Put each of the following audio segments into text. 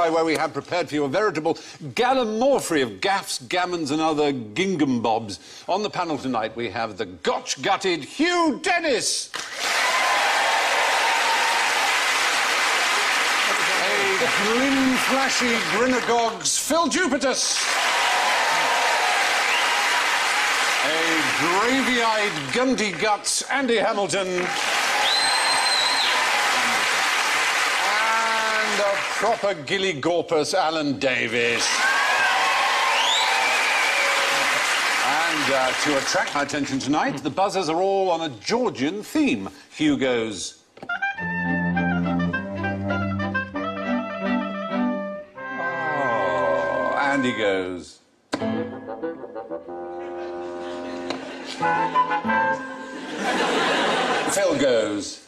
Try, where we have prepared for you a veritable gallimaufry of gaffs, gammons and other gingham bobs. On the panel tonight, we have the gotch-gutted Hugh Dennis. A grin-flashy Grinagog's Phil Jupitus. A gravy-eyed Gundy-Guts Andy Hamilton. And a proper Gilly-Gorpus Alan Davis. And to attract my attention tonight, the buzzers are all on a Georgian theme. Hugh goes... Oh, Andy goes... Phil goes...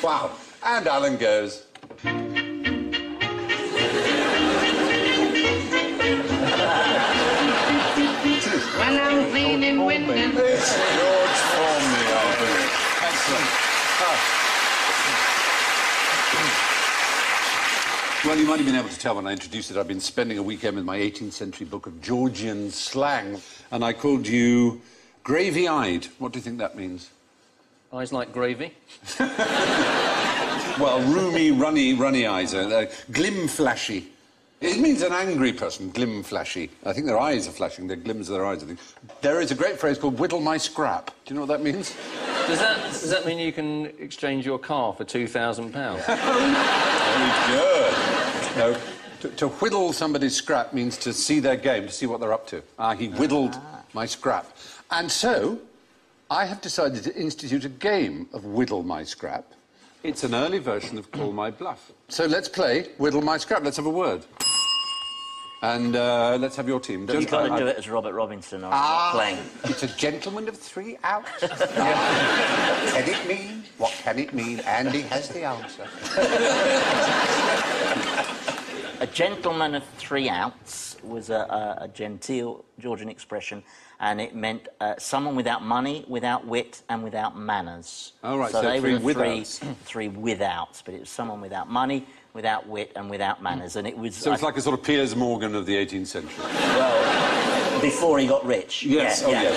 Wow. And Alan goes... When I'm cleaning windows... It's George Formby, I believe. Excellent. Well, you might have been able to tell when I introduced it, I've been spending a weekend with my 18th century book of Georgian slang, and I called you gravy-eyed. What do you think that means? Eyes like gravy? Well, roomy, runny eyes. Glim-flashy. It means an angry person, glim-flashy. I think their eyes are flashing, their glims of their eyes, I think. There is a great phrase called whittle my scrap. Do you know what that means? Does that mean you can exchange your car for £2,000? Very good. No, to whittle somebody's scrap means to see their game, to see what they're up to. He whittled my scrap. And so, I have decided to institute a game of whittle my scrap. It's an early version of Call My Bluff. So let's play Whittle My Scrap. Let's have a word. And let's have your team. But you've got to do it as Robert Robinson or playing. It's a gentleman of 3 outs. What can it mean? What can it mean? Andy has the answer. A gentleman of 3 outs was a genteel Georgian expression, and it meant someone without money, without wit, and without manners. Oh, right, so they three were the withouts. three withouts, but it was someone without money, without wit, and without manners, and it was... So it's like a sort of Piers Morgan of the 18th century. Well, before he got rich. Yes, Yeah.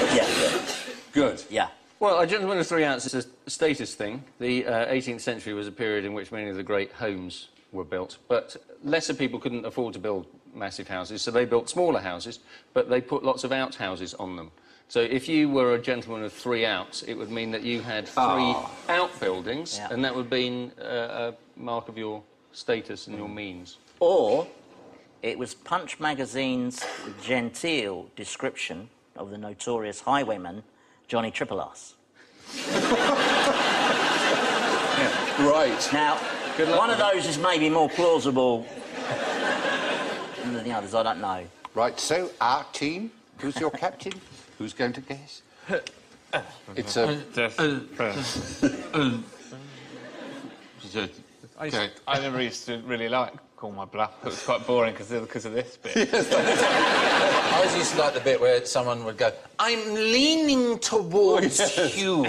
Good. Yeah. Well, a gentleman of 3 outs is a status thing. The 18th century was a period in which many of the great homes were built, but lesser people couldn't afford to build massive houses, so they built smaller houses, but they put lots of outhouses on them. So if you were a gentleman of 3 outs, it would mean that you had 3 outbuildings, and that would be a mark of your status and your means. Or it was Punch magazine's genteel description of the notorious highwayman Johnny Triple Arse. Right. Now, one of those is maybe more plausible than the others, I don't know. Right, so our team, who's your captain? Who's going to guess? It's a... Okay. I never used to really like Call My Bluff. It was quite boring because of this bit. Yes, I always used to like the bit where someone would go, I'm leaning towards you.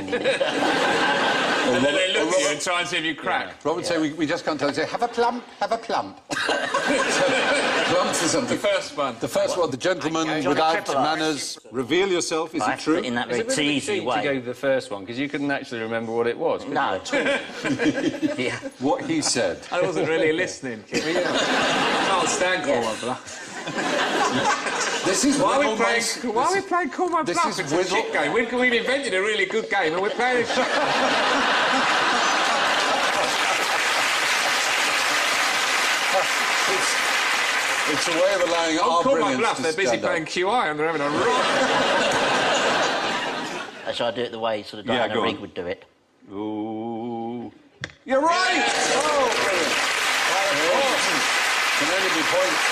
And then they look at you and try and see if you crack. Robert would say, we just can't tell. He'd say, have a plump, have a plump. Plumps is something. The first one. The first one, the gentleman Johnny without Triple Arse. manners. Reveal yourself, is it true? In that It's a very bit of a teasy cheat way. to go the first one, because you couldn't actually remember what it was. No, at all. Yeah. What he said. I wasn't really listening. I can't stand Call My Bluff. This is Why are we Whittle playing Call My This Bluff? is It's a Whittle- shit game. We've invented a really good game and we're playing a shit. It's a way of allowing our Call My brilliance Bluff, to they're busy stand up. playing QI and they're having a right. Shall I do it the way sort of Yeah, Diana go Rigg on. would do it? Ooh. You're right! Oh, brilliant. Can only be points.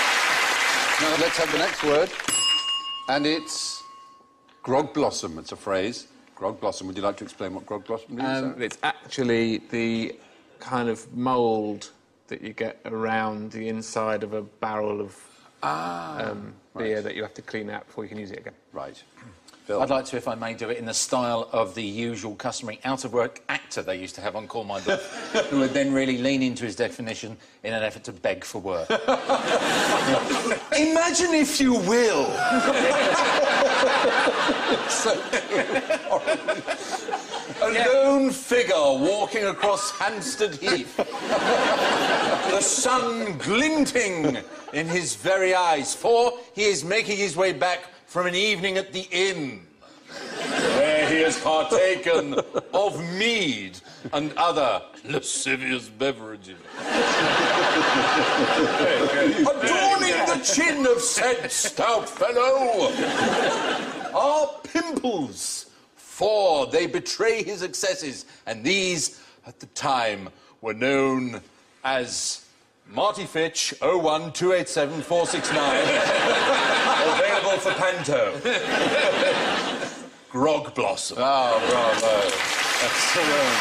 Now, let's have the next word. And it's grog blossom. It's a phrase. Grog blossom. Would you like to explain what grog blossom means? It's actually the kind of mould that you get around the inside of a barrel of beer that you have to clean out before you can use it again. Right. film. I'd like to, if I may, do it in the style of the usual customary out-of-work actor they used to have on Call My Bluff, who would then really lean into his definition in an effort to beg for work. Imagine, if you will, a lone figure walking across Hampstead Heath, the sun glinting in his very eyes, for he is making his way back from an evening at the inn, where he has partaken of mead and other lascivious beverages. Adorning the chin of said stout fellow are pimples, for they betray his excesses, and these, at the time, were known as Marty Fitch 01287 available for Panto. Grog Blossom. Oh, bravo. Excellent.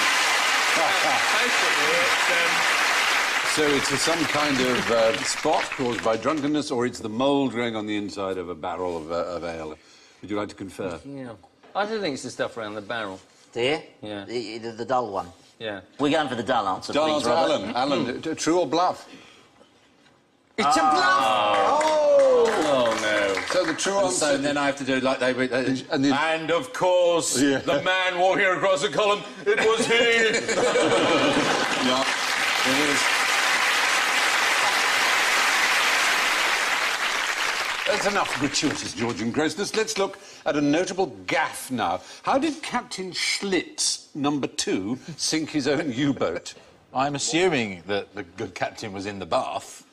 So it's some kind of spot caused by drunkenness, or it's the mould growing on the inside of a barrel of ale. Would you like to confer? Yeah. I don't think it's the stuff around the barrel. Do you? Yeah. The dull one. Yeah. We're going for the dull answer, Dull please, answer, Robert. Alan, true or bluff? It's a bluff! Oh, no. So the true And answer... so then I have to do it like they would. And of course, Yeah. the man walking across the column, it was he! Yeah, it is. That's enough gratuitous Georgian grossness. Let's look at a notable gaffe now. How did Captain Schlitz, number 2, sink his own U-boat? I'm assuming that the good captain was in the bath.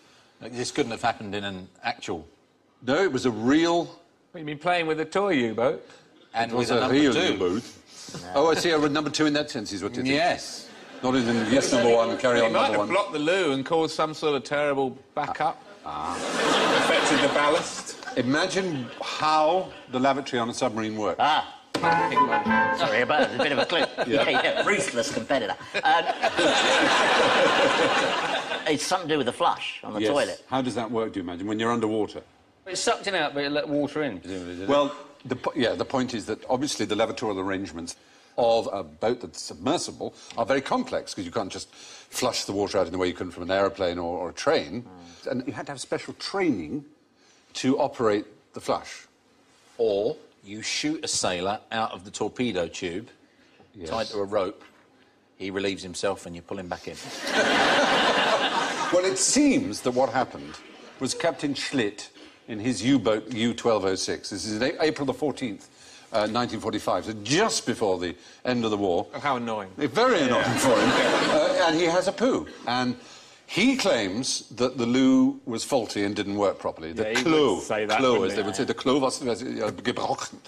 This couldn't have happened in an actual... No, it was a real... What, you mean playing with a toy U-boat? And It was with a a number real 2. U-boat. Oh, I see. I read number 2 in that sense, is what you think. Yes. Not in the yes, number 1, carry He on, might number have 1. blocked the loo and caused some sort of terrible backup. Affected the ballast. Imagine how the lavatory on a submarine works. Sorry about it, a bit of a clue. Yeah, ruthless competitor. It's something to do with the flush on the Yes. toilet. How does that work, do you imagine, when you're underwater? It sucked it out, but it let water in, presumably, did it? Well, the point is that obviously the lavatorial arrangements of a boat that's submersible are very complex, because you can't just flush the water out in the way you can from an aeroplane or a train. And you had to have special training to operate the flush. Or you shoot a sailor out of the torpedo tube, tied to a rope, he relieves himself and you pull him back in. Well, it seems that what happened was Captain Schlitt, in his U-boat U-1206, this is April the 14th, 1945, so just before the end of the war. Oh, how annoying. Very annoying for him. And he has a poo. And he claims that the loo was faulty and didn't work properly. The he Klo, would say that, Klo, wouldn't as he? they would say, the Klo was gebrochen.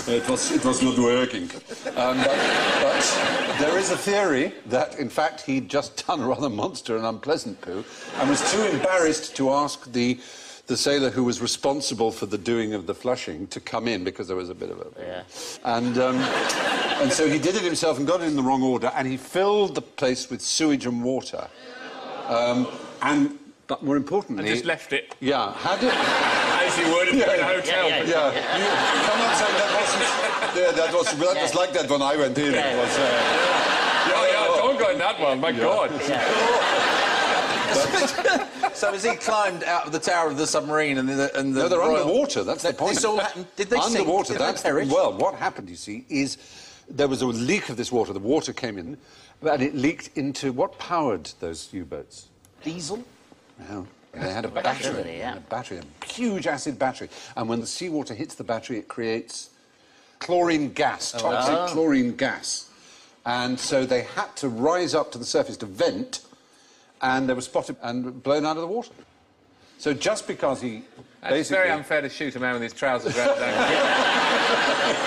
It was not working. But there is a theory that, in fact, he'd just done a rather monster and unpleasant poo and was too embarrassed to ask the sailor who was responsible for the doing of the flushing to come in, because there was a bit of a... Yeah. And so he did it himself and got it in the wrong order, and he filled the place with sewage and water. But more importantly... And just left it. Yeah, how did... As you would if you were in a hotel. Yeah, you come on, saying that wasn't... Yeah, that was like that when I went in. Yeah. It was... Don't go in that one, my God. So as he climbed out of the tower of the submarine and the No, they're underwater, that's the point. This all happened... Did they sink? Underwater, Did they that's... perish? Well, what happened, you see, is there was a leak of this water. The water came in, and it leaked into... What powered those U-boats? Diesel? No. They had a Electricity, battery. yeah. A battery, a huge acid battery. And when the seawater hits the battery, it creates chlorine gas, toxic chlorine gas. And so they had to rise up to the surface to vent, and they were spotted and blown out of the water. So just because he It's very unfair to shoot a man with his trousers round down.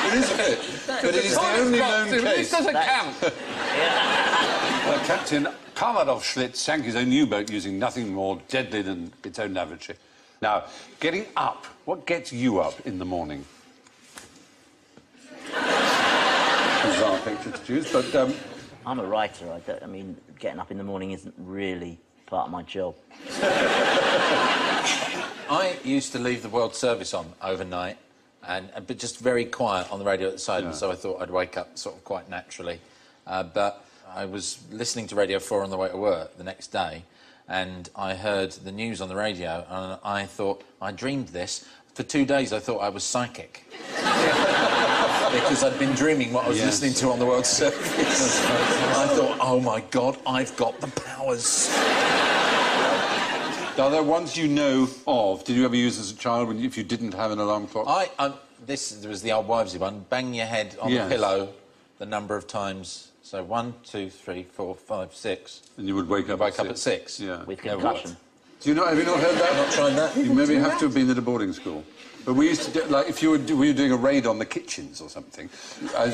It is a bit, but it is the only known This case. doesn't count. Captain Komarov Schlitz sank his own U-boat using nothing more deadly than its own lavatory. Now, getting up, what gets you up in the morning? Bizarre picture to choose, but... I'm a writer. I mean, getting up in the morning isn't really part of my job. I used to leave the World Service on overnight, but just very quiet on the radio at the side, and so I thought I'd wake up sort of quite naturally. But I was listening to Radio 4 on the way to work the next day, and I heard the news on the radio, and I thought, I dreamed this. For 2 days, I thought I was psychic. Because I'd been dreaming what I was listening to on the World Service. I thought, oh, my God, I've got the powers. Are there ones you know of? Did you ever use as a child if you didn't have an alarm clock? There was the old wivesy one. Bang your head on the pillow the number of times. So 1, 2, 3, 4, 5, 6. And you would wake up at 6. Yeah. With concussion. Have you not heard that? Not tried that. You maybe have to have been at a boarding school. But we used to do, like, if you were doing a raid on the kitchens or something,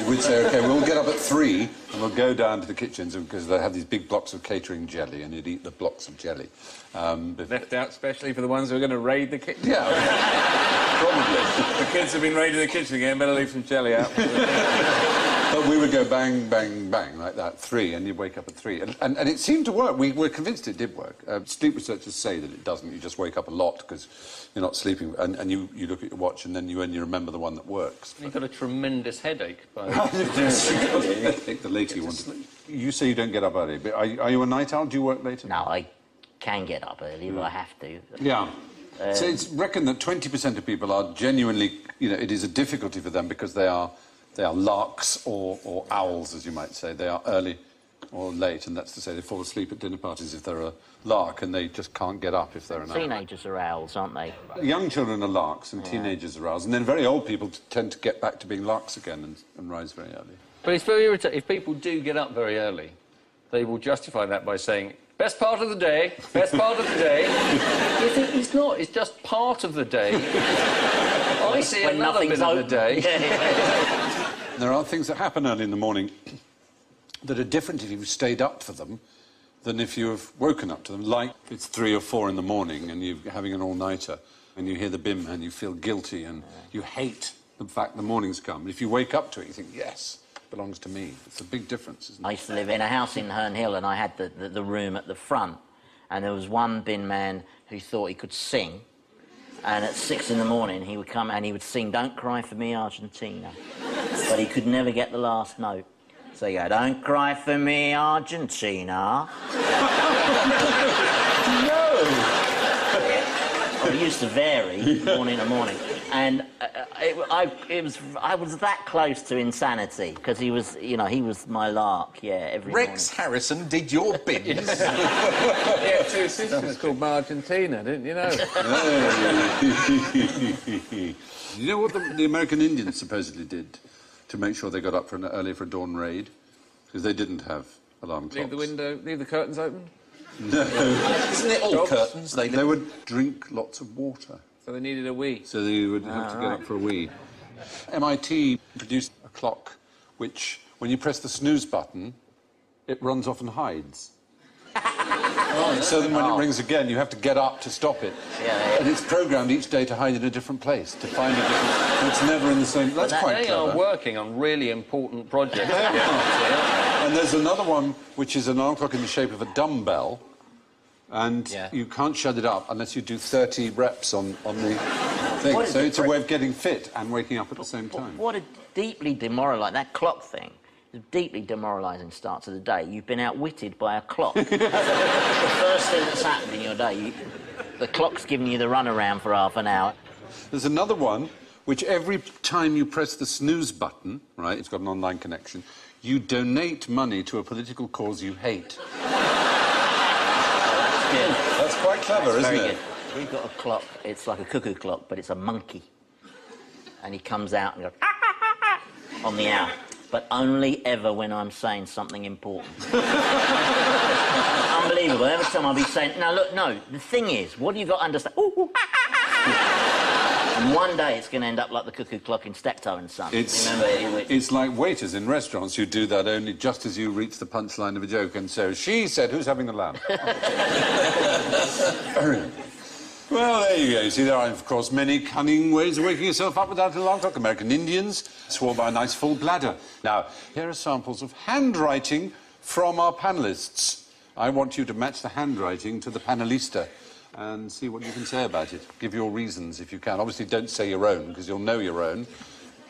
we'd say, OK, we'll get up at 3 and we'll go down to the kitchens because they have these big blocks of catering jelly and you'd eat the blocks of jelly. Left out specially for the ones who are going to raid the kitchen. Yeah, probably. The kids have been raiding the kitchen again, better leave some jelly out. But we would go bang, bang, bang, like that, 3, and you'd wake up at 3. And it seemed to work. We were convinced it did work. Sleep researchers say that it doesn't. You just wake up a lot because you're not sleeping, and you look at your watch, and then you only remember the one that works. You've got a tremendous headache. The later you want to sleep. You say you don't get up early, but are you a night owl? Do you work later? No, I can get up early, but I have to. Yeah. So it's reckoned that 20% of people are genuinely, it is a difficulty for them because they are larks or owls, as you might say. They are early or late, and that's to say they fall asleep at dinner parties if they're a lark, and they just can't get up if they're an owl. Teenagers are owls, aren't they? Young children are larks, and teenagers are owls, and then very old people tend to get back to being larks again and rise very early. But it's very irritating. If people do get up very early, they will justify that by saying, best part of the day, best part of the day. You think it's not, it's just part of the day. I see When another bit of the day. There are things that happen early in the morning that are different if you've stayed up for them than if you have woken up to them. Like it's 3 or 4 in the morning and you're having an all-nighter and you hear the bim and you feel guilty and you hate the fact the morning's come. If you wake up to it, you think, yes, it belongs to me. It's a big difference, isn't it? I used to live in a house in Herne Hill, and I had the room at the front, and there was one bin man who thought he could sing, and at 6 in the morning he would come and he would sing Don't Cry For Me, Argentina. But he could never get the last note. So you go, don't cry for me, Argentina. No! Well, it used to vary morning to morning. And I was that close to insanity, because he was, he was my lark, every Rex morning. Harrison did your bins. Yeah, 2 sisters called Argentina, didn't you know? You know what the American Indians supposedly did to make sure they got up early for a dawn raid? Because they didn't have alarm clocks. Leave the curtains open? No. Isn't it all Dogs? curtains? They would drink lots of water. So they needed a wee. So they would have to get up for a wee. MIT produced a clock which, when you press the snooze button, it runs off and hides. So then when it rings again, you have to get up to stop it. Yeah. And it's programmed each day to hide in a different place, to find a different... So it's never in the same... That's quite They clever. are working on really important projects. And there's another one which is an alarm clock in the shape of a dumbbell, and you can't shut it up unless you do 30 reps on the thing. So it's a way of getting fit and waking up at the same time. What a deeply demoralising... That clock thing is a deeply demoralising start to the day. You've been outwitted by a clock. That's the first thing that's happened in your day. The clock's giving you the runaround for half an hour. There's another one which every time you press the snooze button, right, it's got an online connection, you donate money to a political cause you hate. That's quite clever, isn't it? Good. We've got a clock, it's like a cuckoo clock, but it's a monkey. And he comes out and goes, on the hour. But only ever when I'm saying something important. Unbelievable. Every time I'll be saying, no, look, no, the thing is, what do you got to understand? And one day it's going to end up like the cuckoo clock in Steptoe and Son. It's like waiters in restaurants who do that only just as you reach the punchline of a joke, and so she said, who's having the lamb? Well, there you go. You see, there are, of course, many cunning ways of waking yourself up without an alarm clock. American Indians swore by a nice full bladder. Now, here are samples of handwriting from our panellists. I want you to match the handwriting to the panelista. and see what you can say about it. Give your reasons if you can. Obviously, don't say your own, because you'll know your own.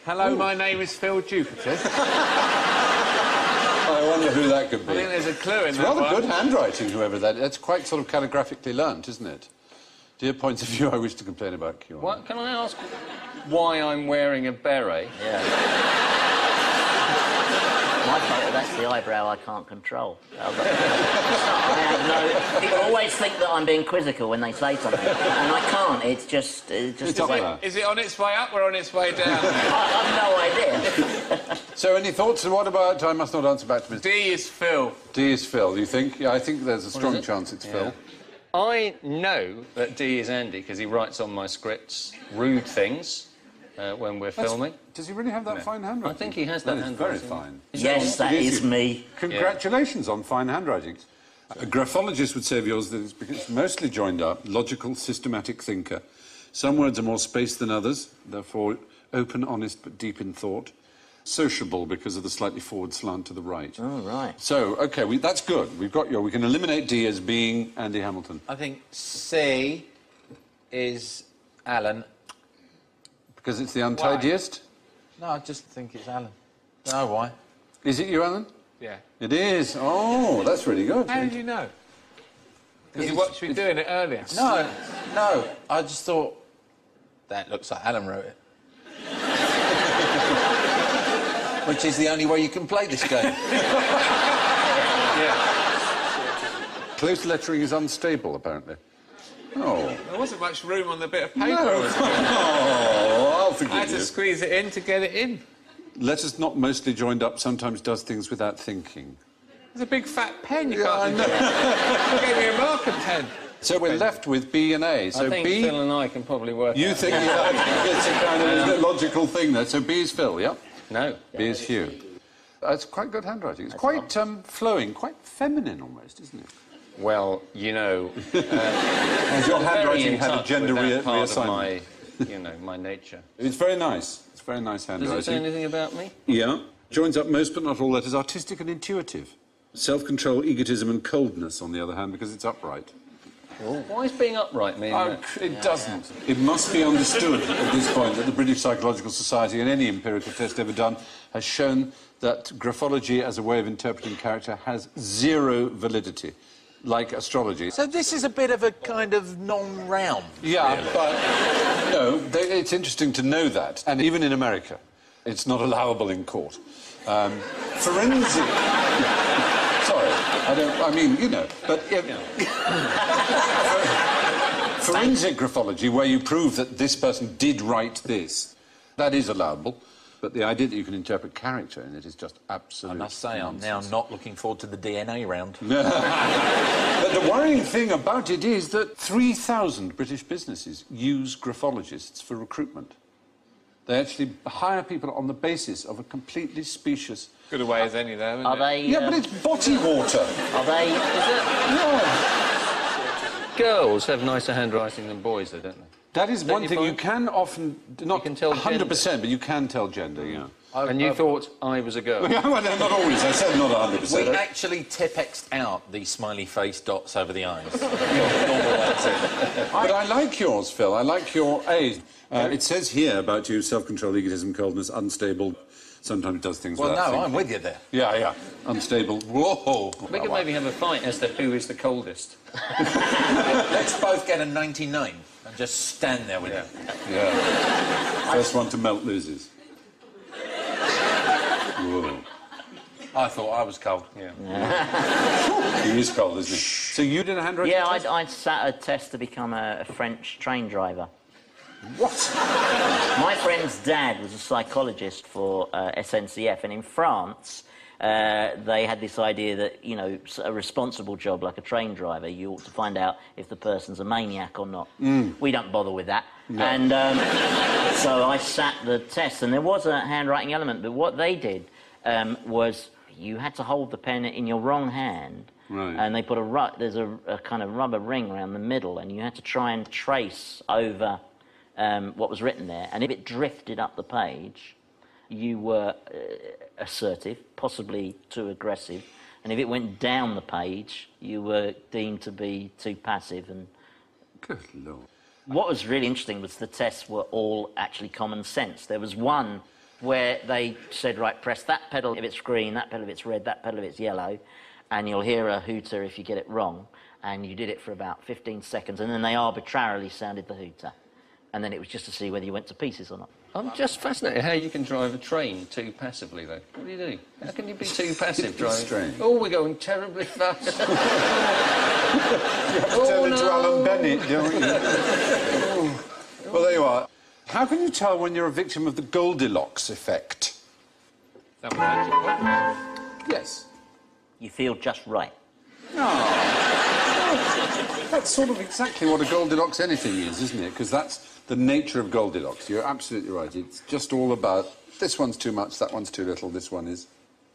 Hello, my name is Phil Jupiter. I wonder who that could be. I think there's a clue in It's that rather one. good handwriting, whoever that is. That's quite sort of calligraphically learnt, isn't it? Dear points of view, I wish to complain about QAnon. What, can I ask why I'm wearing a beret? Yeah. My fault, that's the eyebrow I can't control. People always think that I'm being quizzical when they say something, and I can't. It's just It's up there. Is it on its way up or on its way down? I've no idea. So, any thoughts? And what about... I must not answer back to Mr. D is Phil. D is Phil, you think? Yeah, I think there's a strong chance it's Phil. I know that D is Andy because he writes on my scripts rude things when we're filming. Does he really have that fine handwriting? I think he has that is very handwriting. fine. Yes, that is me. Congratulations on fine handwriting. A graphologist would say of yours that it's because it's mostly joined up, logical, systematic thinker. Some words are more spaced than others, therefore open, honest, but deep in thought. Sociable because of the slightly forward slant to the right. Oh, right. So, OK, that's good. We've got we can eliminate D as being Andy Hamilton. I think C is Alan. Because it's the untidiest? No, I just think it's Alan. Don't know why. Is it you, Alan? Yeah. It is. Oh, that's really good. How did you know? Because you watched me doing it earlier. No, I just thought that looks like Alan wrote it. Which is the only way you can play this game. Yeah. Close lettering is unstable, apparently. Oh. There wasn't much room on the bit of paper. No. was there? Oh, I'll I forgive had to you. squeeze it in to get it in. Letters not mostly joined up sometimes does things without thinking. There's a big fat pen. You Yeah, I can't do that. You gave me a marker pen. So we're left with B and A. So I think B... Phil and I can probably work You out. think it's a kind of logical thing there. So B is Phil, yeah? No. B is Hugh. It's quite good handwriting. It's quite flowing, quite feminine almost, isn't it? Well, you know, And your very handwriting in had a touch gender with that part of reassignment. my nature. It's very nice. It's very nice Does handwriting. it say anything about me? Yeah. Joins up most but not all letters, artistic and intuitive. Self-control, egotism and coldness, on the other hand, because it's upright. Why is being upright mean that? It doesn't. It must be understood at this point that the British Psychological Society, and any empirical test ever done, has shown that graphology as a way of interpreting character has zero validity, like astrology. So this is a bit of a kind of non-round. Yeah, really. but it's interesting to know that, and even in America, it's not allowable in court. Forensic. Sorry, forensic graphology, where you prove that this person did write this, that is allowable. But the idea that you can interpret character in it is just absolute I must say, I'm nonsense. now not looking forward to the DNA round. But the worrying thing about it is that 3,000 British businesses use graphologists for recruitment. They actually hire people on the basis of a completely specious... Good a way as any, though, isn't Are it? they... Yeah, but it's body water. Are they... Girls have nicer handwriting than boys, though, don't they? That is one you thing you find? can often... Not can tell 100%, but you can tell gender, yeah. And you thought I was a girl. Yeah, well, no, not always. I said not 100%. We actually Tipp-X'd out the smiley face dots over the eyes. But I like yours, Phil. I like your A's. It says here about you, self-control, egotism, coldness, unstable, sometimes does things Well, without no, thinking. I'm with you there. Yeah. Unstable. Whoa! We could maybe have a fight as to who is the coldest. Let's both get a 99 and just stand there with it. Yeah. First one to melt loses. Whoa. I thought I was cold. Yeah. He is cold, isn't he? So you did a handwriting Yeah, test? I'd sat a test to become a French train driver. What? My friend's dad was a psychologist for SNCF, and in France, they had this idea that, you know, a responsible job like a train driver, you ought to find out if the person's a maniac or not. We don't bother with that. No. And so I sat the test, and there was a handwriting element, but what they did was you had to hold the pen in your wrong hand, Right. and they put there's a kind of rubber ring around the middle, and you had to try and trace over what was written there, and if it drifted up the page, you were assertive, possibly too aggressive, and if it went down the page, you were deemed to be too passive and Good Lord. What was really interesting was the tests were all actually common sense. There was one where they said, right, press that pedal if it's green, that pedal if it's red, that pedal if it's yellow, and you'll hear a hooter if you get it wrong. And you did it for about 15 seconds, and then they arbitrarily sounded the hooter. And then it was just to see whether you went to pieces or not. I'm just fascinated how you can drive a train too passively, though. What do you do? How can you be too passive driving? Strange. Oh, we're going terribly fast. Turn into Alan Bennett, don't you? Well, there you are. How can you tell when you're a victim of the Goldilocks effect? That was it. Yes. You feel just right. That's sort of exactly what a Goldilocks anything is, isn't it? Because that's the nature of Goldilocks. You're absolutely right. It's just all about this one's too much, that one's too little, this one is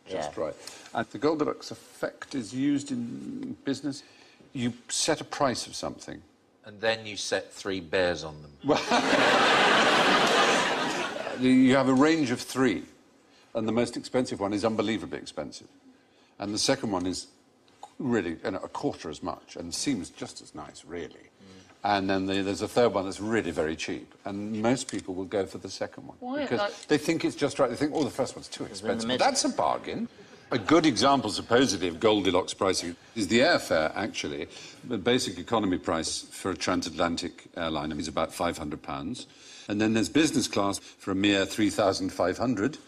just right. And the Goldilocks effect is used in business. You set a price of something. And then you set 3 bears on them. You have a range of 3, and the most expensive one is unbelievably expensive. And the second one is really a quarter as much and seems just as nice, really. And then there's a third one that's really very cheap. And most people will go for the second one. Why? Because they think it's just right. They think, oh, the first one's too expensive. But that's a bargain. A good example, supposedly, of Goldilocks pricing is the airfare, actually. The basic economy price for a transatlantic airliner is about £500. And then there's business class for a mere £3,500.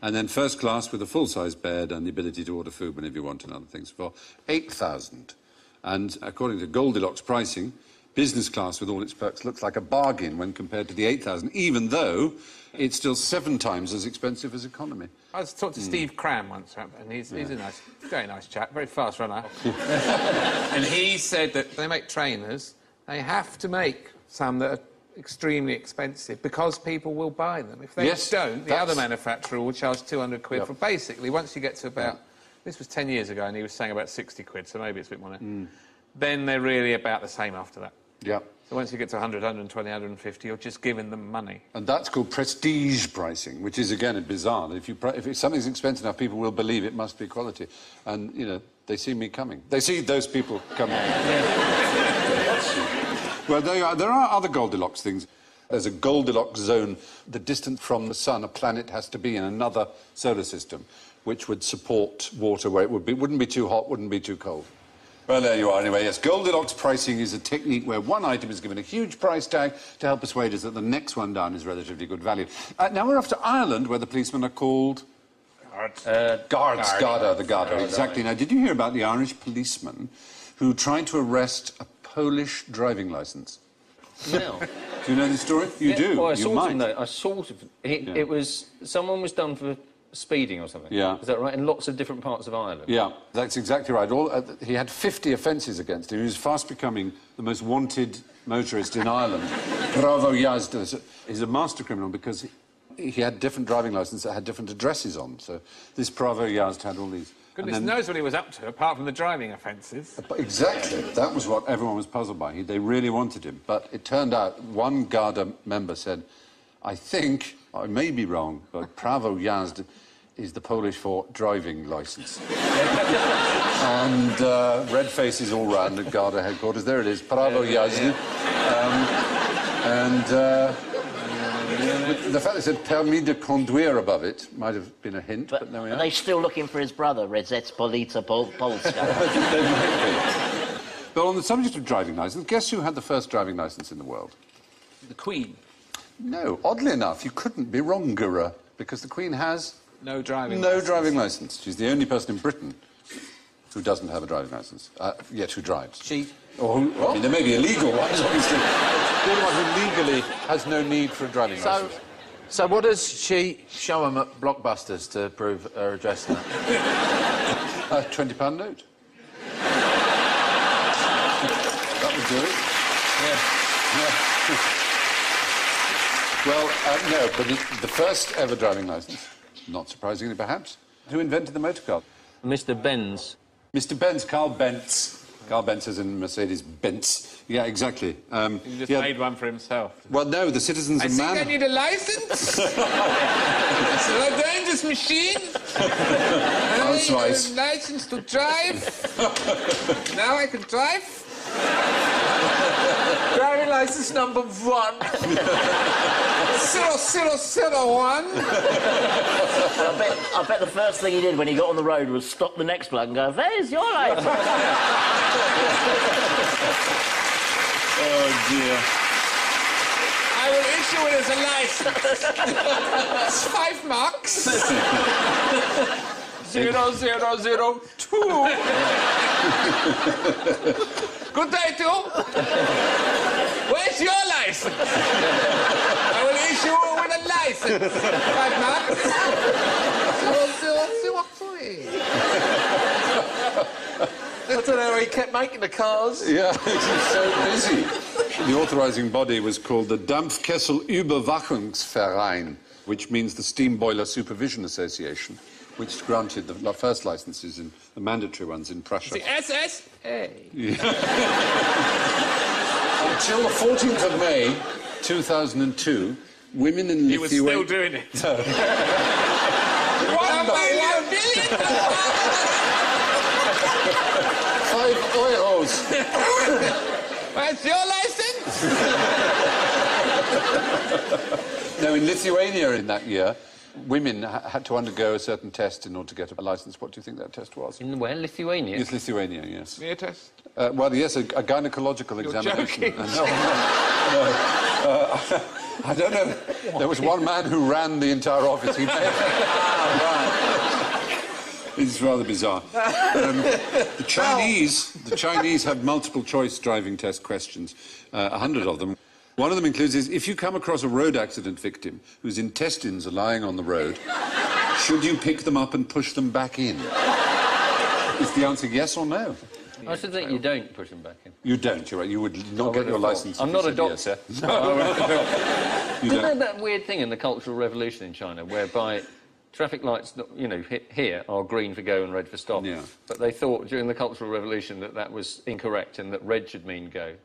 And then first class with a full-size bed and the ability to order food whenever you want and other things for £8,000. And according to Goldilocks pricing, business class with all its perks looks like a bargain when compared to the £8,000, even though it's still 7 times as expensive as economy. I was talking to Steve Cram once, and he's a very nice chap, very fast runner. And he said that they make trainers, they have to make some that are extremely expensive because people will buy them. If they don't, the other manufacturer will charge 200 quid for basically, once you get to about, this was 10 years ago and he was saying about 60 quid, so maybe it's a bit more now. Then they're really about the same after that. Yeah. So once you get to 100, 120, 150, you're just giving them money. And that's called prestige pricing, which is, again, bizarre. If something's expensive enough, people will believe it must be quality. And, you know, they see me coming. They see those people coming. Well, there are other Goldilocks things. There's a Goldilocks zone. The distance from the sun a planet has to be in another solar system, which would support water where it wouldn't be too hot, wouldn't be too cold. Well, there you are, anyway. Yes, Goldilocks pricing is a technique where one item is given a huge price tag to help persuade us that the next one down is relatively good value. Now we're off to Ireland, where the policemen are called... Guards. Garda, the Garda, exactly. Now, did you hear about the Irish policeman who tried to arrest a Polish driving licence? No. Do you know the story? You do. Well, I you sort might. of know. I sort of... It was... Someone was done for speeding or something. Yeah. Is that right? In lots of different parts of Ireland. Yeah, that's exactly right. He had 50 offences against him. He was fast becoming the most wanted motorist in Ireland. Bravo Yazda. He's a master criminal because he had different driving licences that had different addresses on. So this Bravo Yazd had all these. Goodness knows what he was up to, apart from the driving offences. Exactly. That was what everyone was puzzled by. They really wanted him. But it turned out one Garda member said, I think, I may be wrong, but Prawo Jazdy is the Polish for driving licence. And red faces all round at Garda headquarters. There it is, Prawo Jazdy. The fact they said permis de conduire above it might have been a hint, but there we are. Are they still looking for his brother, Rzeczpospolita Polska? But on the subject of driving licence, guess who had the first driving licence in the world? The Queen. No, oddly enough, you couldn't be wronger, because the Queen has... No driving licence. She's the only person in Britain who doesn't have a driving licence, yet who drives. She... Or who, I mean, there may be illegal ones, obviously. The only one who legally has no need for a driving licence. So what does she show them at Blockbusters to prove her address and that? A £20 note. That would do it. Yeah. Well, no, but the first ever driving licence, not surprisingly perhaps, who invented the motor car? Mr. Benz. Mr. Benz, Carl Benz. Carl Benz is in Mercedes-Benz. Yeah, exactly. He just made one for himself. Well, no, the citizens of Man... I need a licence. It's a dangerous machine. I need a licence to drive. Now I can drive. License number 1. 0001. I bet the first thing he did when he got on the road was stop the next bloke and go, "There's your license." Oh, dear. I will issue it as a license. It's 5 marks. 0002. Good day, too. Where's your license? I will issue it with a license. 5 marks. 0003. I don't know how he kept making the cars. Yeah, he's so busy. The authorising body was called the Dampfkessel-Überwachungsverein, which means the Steam Boiler Supervision Association, which granted the first licences, in the mandatory ones in Prussia. The SSA. Until the 14th of May, 2002, women in He was still Lithuania... doing it. 1 million. 5 euros. Where's your license? No, in Lithuania in that year, women had to undergo a certain test in order to get a licence. What do you think that test was? In where? Lithuania? Yes, Lithuania, yes. Smear test. Well, yes, a gynecological examination. joking. No. I don't know. There was one man who ran the entire office. He may It's rather bizarre. The Chinese have multiple choice driving test questions, 100 of them. One of them includes is, if you come across a road accident victim whose intestines are lying on the road, should you pick them up and push them back in? Is the answer yes or no? I should think you don't push them back in. You don't, you're right. You would not get your licence. I'm if not you a said doctor. Yes. Isn't there that weird thing in the Cultural Revolution in China whereby traffic lights, you know, here are green for go and red for stop. Yeah. But they thought during the Cultural Revolution that that was incorrect and that red should mean go.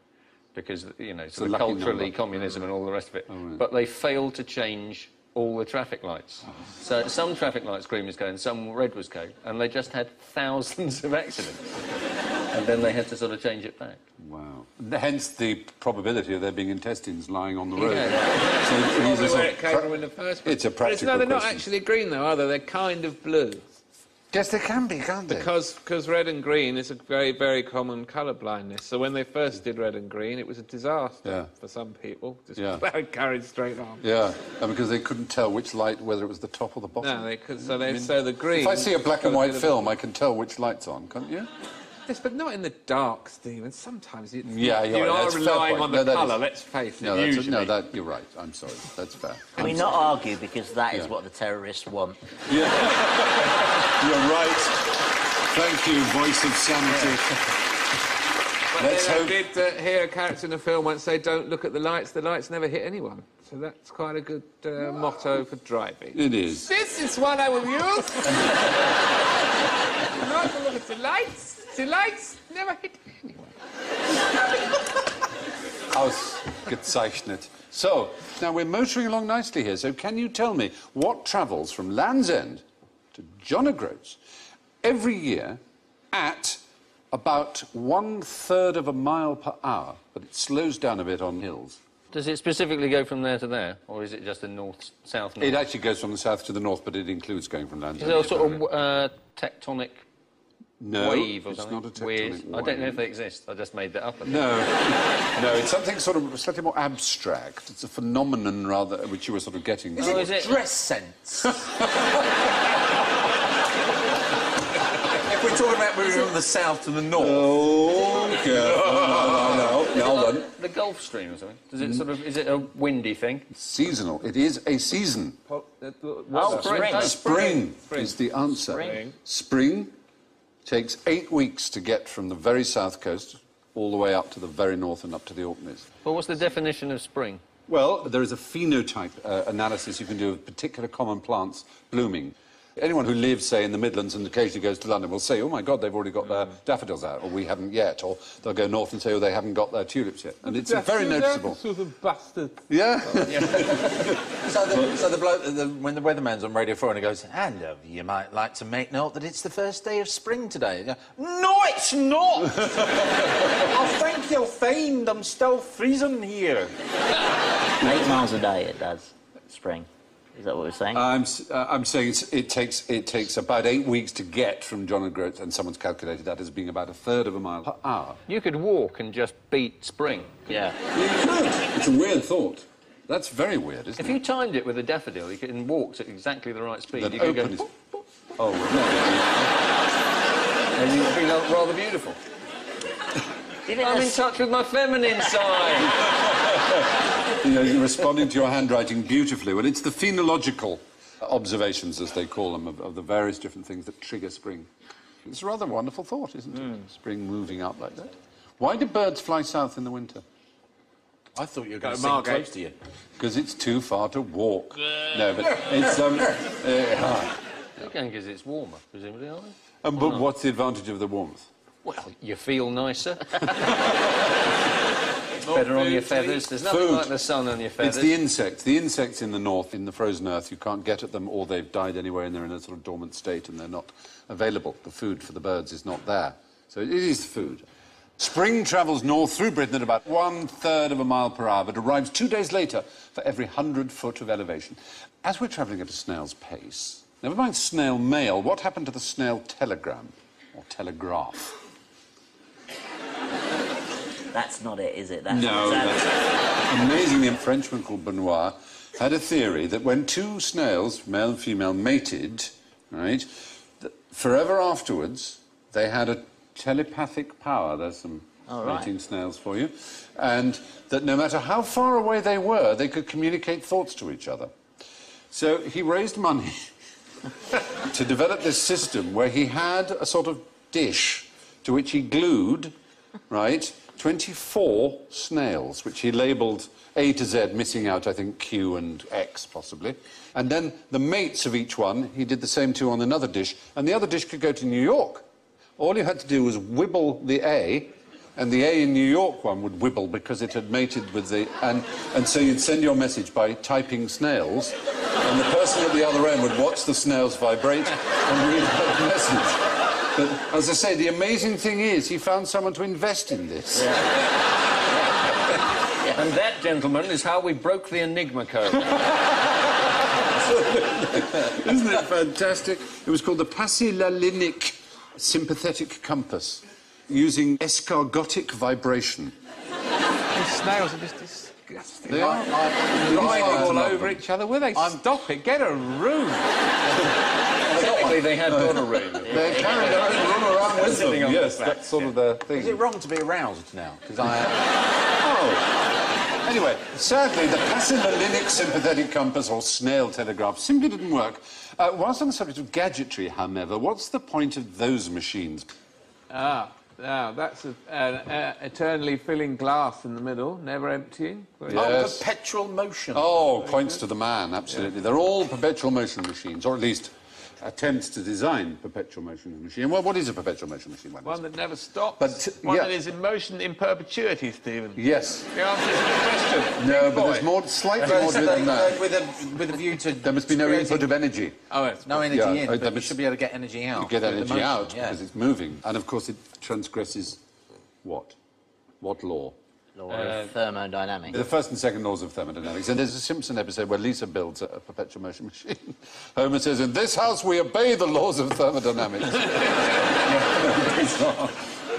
Because, you know, sort of culturally, communism and all the rest of it. Oh, right. But they failed to change all the traffic lights. So some traffic lights green was go and some red was go. And they just had thousands of accidents. And then they had to sort of change it back. Wow. Hence the probability of there being intestines lying on the road. Yeah. So it is a Probably sort where of it came from in the first place. It's a practical No, they're not question. actually green, though, are they? They're kind of blue. Yes, they can be, can't they? Because red and green is a very, very common colour blindness. So when they first did red and green, it was a disaster for some people. Just carried straight on. Yeah, and because they couldn't tell which light, whether it was the top or the bottom. No, they could. So the green. If I see a black and white film, I can tell which light's on, can't you? Yes, but not in the dark, Stephen. Sometimes you Yeah, you are that's a fair relying point. on the No, that colour. is- Let's face it. No, usually. you're right. I'm sorry. That's fair. Can we not argue because that is what the terrorists want? Yeah. You're right. Thank you, voice of sanity. But Let's then hope... I did hear a character in a film once say, "Don't look at the lights never hit anyone." So that's quite a good motto for driving. It is. This is what I will use. Not to look at the lights. The lights never hit anyone. Ausgezeichnet. So, now we're motoring along nicely here, so can you tell me what travels from Land's End to John O'Groats every year at about 1/3 of a mile per hour, but it slows down a bit on hills? Does it specifically go from there to there, or is it just a north-south? It actually goes from the south to the north, but it includes going from Land's Is End. there a sort of tectonic No, wave or it's something? not a tectonic Weird. wave. I don't know if they exist. I just made that up. No, no, it's something sort of slightly more abstract. It's a phenomenon, rather, which you were sort of getting to. Oh, is it? Dress sense. If we're talking about moving from the south to the north. Oh, careful. No, hold on. The Gulf Stream or something? Does it sort of... Is it a windy thing? Seasonal. It is a season. Oh, spring. Spring is the answer. Spring. Spring takes 8 weeks to get from the very south coast all the way up to the very north and up to the Orkneys. Well, what's the definition of spring? Well, there is a phenotype analysis you can do of particular common plants blooming. Anyone who lives, say, in the Midlands and occasionally goes to London will say, oh, my God, they've already got their daffodils out, or we haven't yet, or they'll go north and say, oh, they haven't got their tulips yet. And it's very noticeable. Sort of bastard. Yeah. So the bloke, when the weatherman's on Radio 4 and he goes, hello, you might like to make note that it's the first day of spring today. You go, no, it's not! I think you'll find I'm still freezing here. 8 miles a day it does, spring. Is that what we're saying? I'm saying it takes about 8 weeks to get from John O'Groats, and someone's calculated that as being about 1/3 of a mile per hour. You could walk and just beat spring. Yeah. You could. It's a weird thought. That's very weird, isn't If it? you timed it with a daffodil, you could walk at exactly the right speed. That You could go... open is... Oh, no. And it would be rather beautiful. I'm in touch with my feminine side. You know, you're responding to your handwriting beautifully. Well, it's the phenological observations, as they call them, of the various different things that trigger spring. It's a rather wonderful thought, isn't it? Spring moving up like that. Why do birds fly south in the winter? I thought you were going to sing close to you. Because it's too far to walk. No, but it's... They're going because it's warmer, presumably, aren't they? but what's the advantage of the warmth? Well, you feel nicer. It's better on your feathers. There's nothing like the sun on your feathers. It's the insects. The insects in the north, in the frozen earth, you can't get at them, or they've died anyway and they're in a sort of dormant state and they're not available. The food for the birds is not there. So it is food. Spring travels north through Britain at about 1/3 of a mile per hour, but arrives 2 days later for every 100 foot of elevation. As we're travelling at a snail's pace, never mind snail mail, what happened to the snail telegram or telegraph? That's not it, is it? No. Amazingly, a Frenchman called Benoit had a theory that when two snails, male and female, mated, right, forever afterwards, they had a telepathic power. There's some mating snails for you. And that no matter how far away they were, they could communicate thoughts to each other. So he raised money to develop this system where he had a sort of dish to which he glued, right, 24 snails, which he labelled A to Z, missing out, I think, Q and X, possibly. And then the mates of each one, he did the same to on another dish, and the other dish could go to New York. All you had to do was wibble the A, and the A in New York one would wibble because it had mated with the... And so you'd send your message by typing snails, and the person at the other end would watch the snails vibrate and read out the message. But, as I say, the amazing thing is he found someone to invest in this. Yeah. And that, gentlemen, is how we broke the Enigma code. Isn't it fantastic? It was called the Passylalinic sympathetic compass, using escargotic vibration. These snails are just disgusting. They are. Riding all over each other. Will they stop it? Get a room. Technically, they had got a room. They carry their own room around with them. on Yes, the that's sort of their thing. Is it wrong to be aroused now? Because I... Oh. Anyway, sadly, the Passylalinic sympathetic compass, or snail telegraph, simply didn't work. Whilst on the subject of gadgetry, however, what's the point of those machines? Now, that's an eternally filling glass in the middle, never emptying. Oh, perpetual motion. Oh, points to the man, absolutely. They're all perpetual motion machines, or at least attempts to design perpetual motion machine. Well, what is a perpetual motion machine? One that never stops. But, one yeah. that is in motion in perpetuity, Stephen. Yes. The answer is the question. No, Big but boy. there's more, slightly more to it than that. With a view to... There must be no input of energy. Oh, yes. No energy Yeah, in, but there you must- should be able to get energy out. You get with the energy motion, out yeah. because it's moving. And, of course, it transgresses what? What law? Law of thermodynamics. The first and second laws of thermodynamics. And there's a Simpson episode where Lisa builds a perpetual motion machine. Homer says, in this house we obey the laws of thermodynamics. Bizarre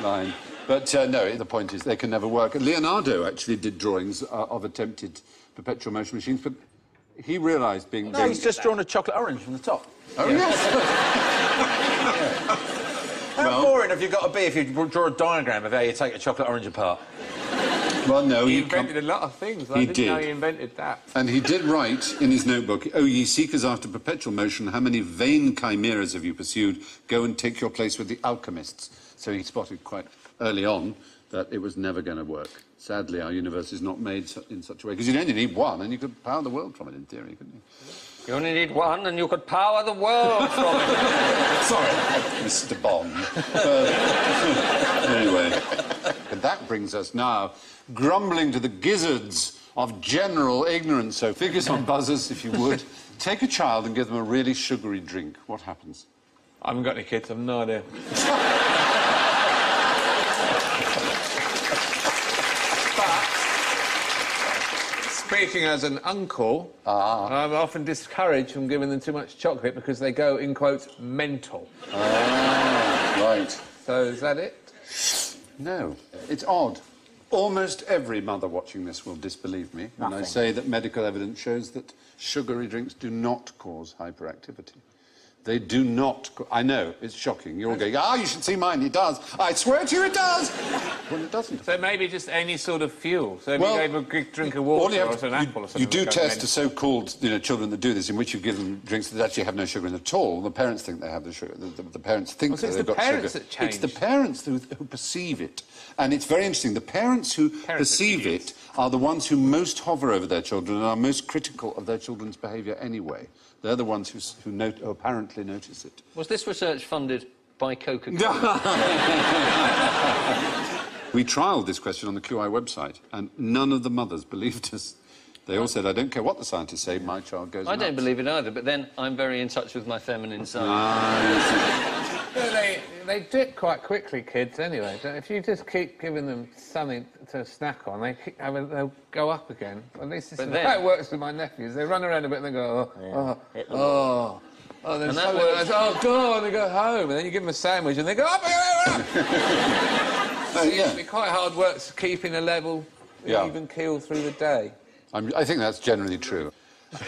line. But no, the point is they can never work. Leonardo actually did drawings of attempted perpetual motion machines, but he realised being... No, he's just drawn a chocolate orange from the top. Oh, yes. How boring have you got to be if you draw a diagram of how you take a chocolate orange apart? Well, no, He invented a lot of things. I didn't know he invented that. And he did write in his notebook, O ye seekers after perpetual motion, how many vain chimeras have you pursued? Go and take your place with the alchemists. So he spotted quite early on that it was never going to work. Sadly, our universe is not made in such a way, because you'd only need one and you could power the world from it, in theory, couldn't you? You only need one and you could power the world from it. Sorry, Mr. Bond. Anyway, and that brings us now grumbling to the gizzards of general ignorance. So figure on buzzers, if you would. Take a child and give them a really sugary drink. What happens? I haven't got any kids, I've no idea. Speaking as an uncle, I'm often discouraged from giving them too much chocolate because they go, in quotes, mental. Right. So is that it? No. It's odd. Almost every mother watching this will disbelieve me when I say that medical evidence shows that sugary drinks do not cause hyperactivity. They do not... I know, it's shocking. You're all going, you should see mine, it does. I swear to you it does! Well, it doesn't. So maybe just any sort of fuel. So if you gave a big drink of water or an apple or something... You do test to so-called children that do this, in which you give them drinks that actually have no sugar in at all. The parents think they have the sugar. The parents think that they've got sugar. It's the parents who perceive it. And it's very interesting. The parents who perceive it are the ones who most hover over their children and are most critical of their children's behaviour anyway. They're the ones who apparently notice it. Was this research funded by Coca-Cola? We trialled this question on the QI website, and none of the mothers believed us. They all said, I don't care what the scientists say, my child goes nuts. I don't believe it either, but then I'm very in touch with my feminine side. They do it quite quickly, kids, anyway. If you just keep giving them something to snack on, they'll go up again. At least this is how it works with my nephews. They run around a bit and they go, oh, then suddenly oh, God, they go home. And then you give them a sandwich and they go up again. It's usually quite hard work keeping a level, even keel through the day. I think that's generally true.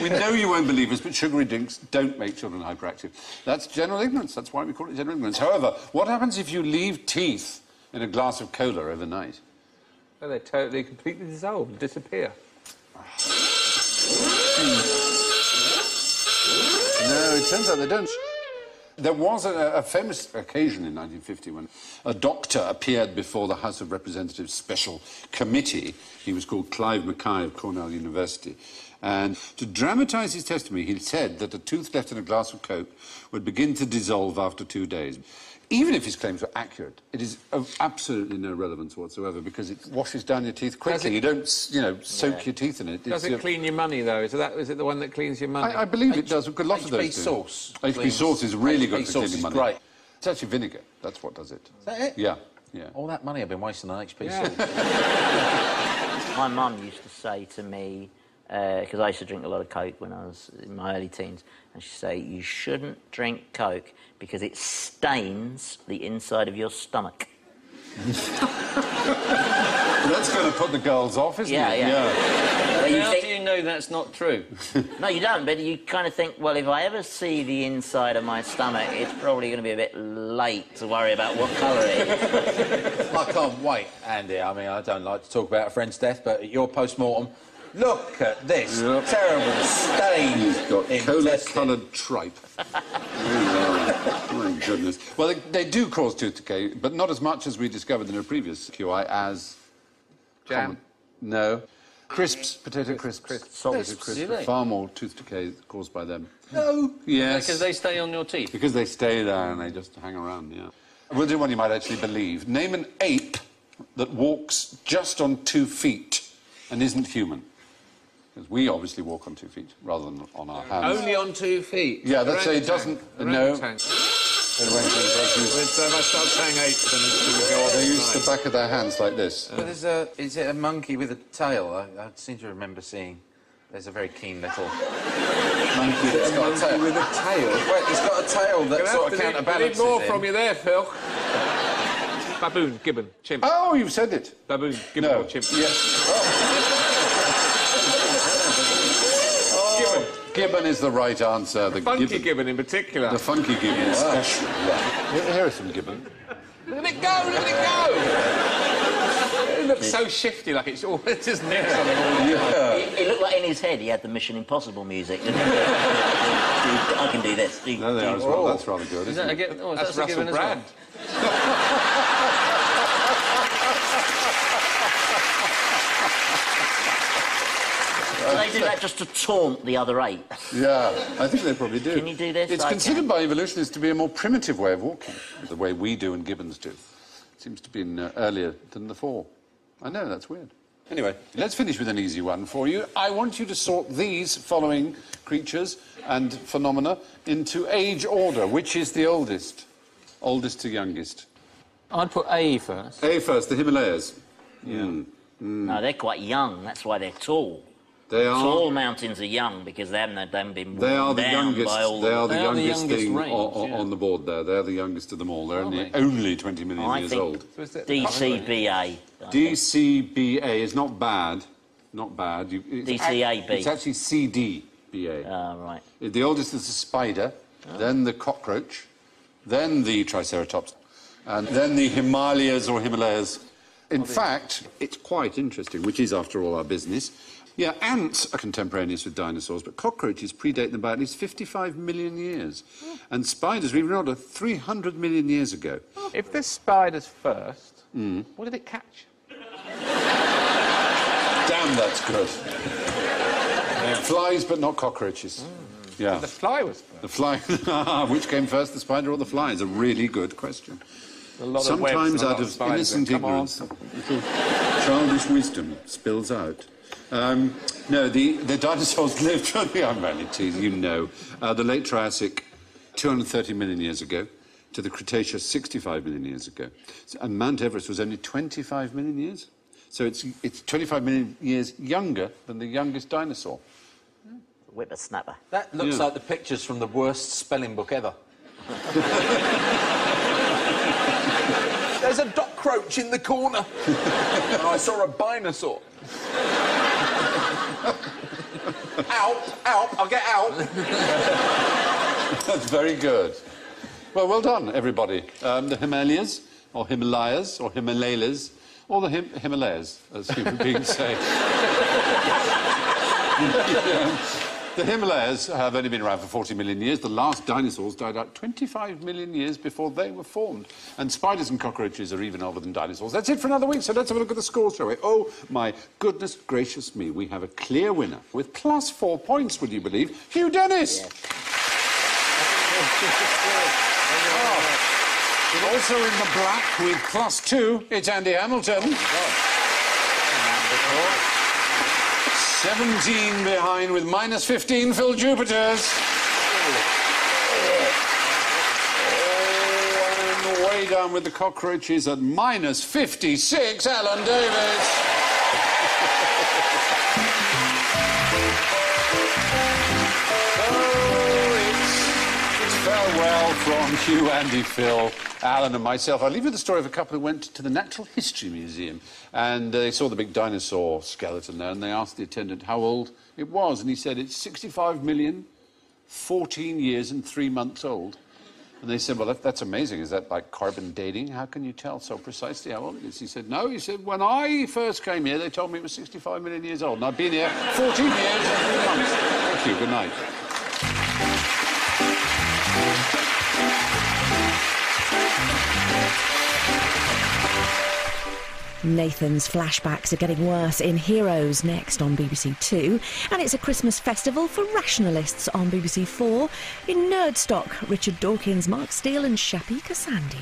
We know you won't believe us, but sugary drinks don't make children hyperactive. That's general ignorance. That's why we call it general ignorance. However, what happens if you leave teeth in a glass of cola overnight? Well, they totally, completely dissolve and disappear. No, it turns out they don't. There was a famous occasion in 1950 when a doctor appeared before the House of Representatives Special Committee. He was called Clive Mackay of Cornell University. And to dramatise his testimony, he said that a tooth left in a glass of Coke would begin to dissolve after 2 days. Even if his claims were accurate, it is of absolutely no relevance whatsoever because it washes down your teeth quickly. You don't, soak your teeth in it. Does it clean your money, though? Is it the one that cleans your money? I believe it does. A lot of those HP sauce. HP sauce is really good for cleaning money. Great. It's actually vinegar. That's what does it. Is that it? Yeah. All that money I've been wasting on HP sauce. My mum used to say to me, because I used to drink a lot of Coke when I was in my early teens, and she'd say, you shouldn't drink Coke because it stains the inside of your stomach. That's going to put the girls off, isn't it? Yeah. How do you know that's not true? No, you don't, but you kind of think, well, if I ever see the inside of my stomach, it's probably going to be a bit late to worry about what colour it is. I can't wait, Andy. I mean, I don't like to talk about a friend's death, but at your post-mortem, look at this terrible stain. He's got cola-coloured tripe. Oh, my goodness. Well, they do cause tooth decay, but not as much as we discovered in a previous QI as... Jam? No. Crisps, potato crisps. Salted Crisps. Far more tooth decay caused by them. No. Yes. Because they stay on your teeth? Because they stay there and they just hang around, We'll do one you might actually believe. Name an ape that walks just on 2 feet and isn't human. Because we obviously walk on 2 feet rather than on our hands. Only on 2 feet? Yeah, that's it doesn't... No. If I start saying apes, then it's going to go on. They use the back of their hands like this. But is it a monkey with a tail? I seem to remember seeing... There's a very keen little monkey that's got a tail. with a tail? Wait, it's got a tail that sort of counterbalances I need more him. from you there, Phil. Baboon, gibbon, chimp. Oh, you've said it. Baboon, gibbon or chimp. Yes. Gibbon is the right answer. The Funky gibbon in particular. The funky gibbon especially. Yeah. Here are some gibbon. Look at it go! Look at it go! It looks so shifty, like it's all just near something. It looked like in his head he had the Mission Impossible music. Didn't it? I can do this. No, they are as well. That's rather good, isn't it? That's Russell Brand. Do they do that just to taunt the other apes? Yeah, I think they probably do. Can you do this? It's I considered can. by evolutionists to be a more primitive way of walking, the way we do and gibbons do. Seems to be earlier than the fall. I know, that's weird. Anyway, let's finish with an easy one for you. I want you to sort these following creatures and phenomena into age order. Which is the oldest? Oldest to youngest. I'd put A first. A first, the Himalayas. Yeah. No, they're quite young. That's why they're tall. They are. Tall mountains are young because they haven't been They are worn the down youngest. by all They are the They are the youngest youngest thing range, yeah. on the board there. They're the youngest of them all. They're Are only 20 million I years think old. So is it- DCBA. DCBA is not bad. Not bad. DCAB. It's actually CDBA. Right. The oldest is the spider, then the cockroach, then the Triceratops, and then the Himalayas or Himalayas. In fact, it's quite interesting, which is, after all, our business. Yeah, ants are contemporaneous with dinosaurs, but cockroaches predate them by at least 55 million years. And spiders were even older, 300 million years ago. If the spider's first, what did it catch? Damn, that's good. Flies, but not cockroaches. Yeah. The fly was first. The fly. Which came first, the spider or the fly? Is a really good question. A lot Sometimes of webs, and a lot out of spiders innocent that come on. ignorance, little childish wisdom spills out. No, the dinosaurs lived, I'm only teasing, you know, the late Triassic 230 million years ago to the Cretaceous 65 million years ago. And Mount Everest was only 25 million years. So it's 25 million years younger than the youngest dinosaur. Whippersnapper. That looks Yeah. like the pictures from the worst spelling book ever. There's a cockroach in the corner. And I saw a binosaur. Out, I'll get out. That's very good. Well done, everybody. The Himalayas, or Himalayas, or Himalayas, or the Himalayas, as human beings say. The Himalayas have only been around for 40 million years. The last dinosaurs died out 25 million years before they were formed. And spiders and cockroaches are even older than dinosaurs. That's it for another week, so let's have a look at the scores, shall we? Oh, my goodness gracious me. We have a clear winner with plus 4 points, would you believe? Hugh Dennis! Also in the black with plus 2, it's Andy Hamilton. 17 behind with minus 15, Phil Jupiters. Oh, and way down with the cockroaches at minus 56, Alan Davis. It's farewell from Hugh, Andy, Phil, Alan and myself. I'll leave you the story of a couple who went to the Natural History Museum and they saw the big dinosaur skeleton there and they asked the attendant how old it was and he said it's 65 million, 14 years and 3 months old. And they said, well, that's amazing. Is that like carbon dating? How can you tell so precisely how old it is? He said, no. He said, when I first came here, they told me it was 65 million years old. And I've been here 14 years and 3 months. Thank you. Good night. Nathan's flashbacks are getting worse in Heroes next on BBC Two, and it's a Christmas festival for rationalists on BBC Four. In Nerdstock, Richard Dawkins, Mark Steele and Shapi Kasandi.